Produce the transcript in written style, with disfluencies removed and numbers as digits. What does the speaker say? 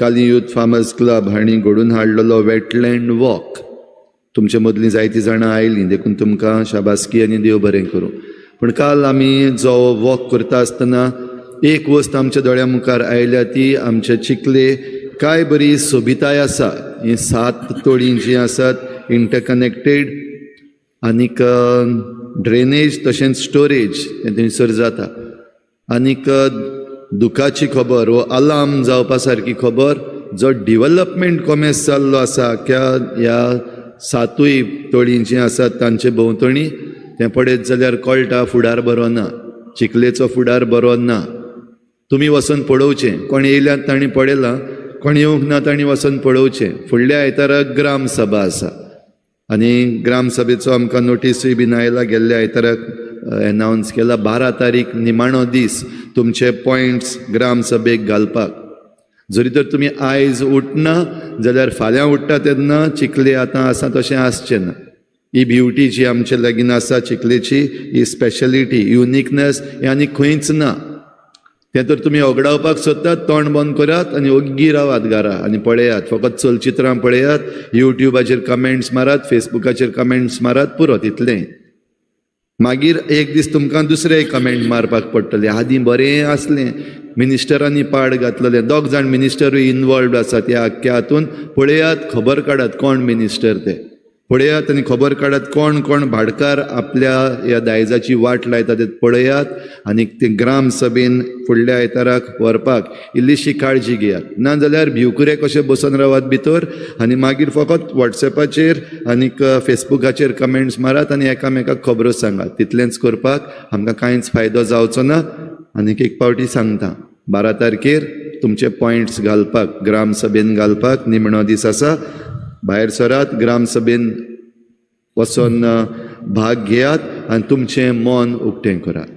तत्कालीन youth farmers club हांणी घडोवन हाडलेलो वेटलँड वॉक तुमचे मदलीं जायतीं जाणां आयलीं देखून तुमकां शाबासकी आनी देव बरें करूं. पूण काल आमी जो वॉक करता आसतना एक वस्त आमच्या दोळ्या मुखार आयल्या ती आमचे चिखले काय बरी सोबिताय आसा. ही 7 तळीं जीं आसात इंटरकनेक्टेड आनीक ड्रेनेज तशेंच स्टोरेज हें थंयसर जाता. आनीक दुखाची खबर वो अलार्म जावपा सारकी खबर जो डिवेलपमेंट कॉमेर्स जाल्लो आसा ह्या 7 तळीं जीं आसात तांचे भोंवतणी तें पळयत जाल्यार कळटा फुडार बरो ना, चिखलेचो फुडार बरो ना. तुमी वचून पळोवचें. कोण येयल्यात तांणी पळयलां, कोण येवंक ना तांणी वचून पळोवचें. फुडल्या आयताराक ग्राम सभा आसा आनी ग्राम सभेचो आमकां नोटीसूय बीन आयला. गेल्ल्या आयताराक एनावन्स केला 12 तारीख निमाणो दीस तुमचे पॉयंट्स ग्राम सभेक घालपाक. जरी तर तुमी आयज उठना जाल्यार फाल्यां उठ्ठा तेन्ना चिखले आतां आसा तशें आसचें ना. ही ब्युटी जी आमचे लागीं आसा चिखलेची, ही स्पेशलिटी युनिकनेस हें आनी खंयच ना. तें तर तुमी ओगडावपाक सोदतात तोंड बंद करात आनी ओग्गी रावात घरा आनी पळयात. फकत चलचित्रां पळयात, युट्यूबाचेर कमेंट्स मारात, फेसबुकाचेर कमेंट्स मारात, पुरो तितलें. मागीर एक दीस तुमकां दुसरें कमेंट मारपाक पडटलें. आदीं बरें आसलें, मिनिस्टरांनी पाड घातलेले, 2 जाण मिनिस्टरूय इनवॉल्वड आसात ह्या आख्ख्या हातूंत. पळयात, खबर काडात कोण मिनिस्टर ते. पळयात आनी खबर काडात कोण कोण भाडकार आपल्या ह्या दायजाची वाट लायता ते पळयात. आनी ते ग्राम सभेन फुडल्या आयताराक व्हरपाक इल्लीशी काळजी घेयात. ना जाल्यार भिवकुरे कशे बसून रावात भितर आनी मागीर फकत वॉट्सॅपाचेर आनीक फेसबुकाचेर कमेंट्स मारात आनी एकामेकाक खबरो सांगात. तितलेंच करपाक आमकां कांयच फायदो जावचो ना. आनीक एक पावटी सांगता, 12 तारखेर तुमचे पॉयंट्स घालपाक ग्राम सभेन घालपाक निमणो दीस आसा. भायर सरात, ग्राम सभेन वचून भाग घेयात आनी तुमचें मन उक्तें करात.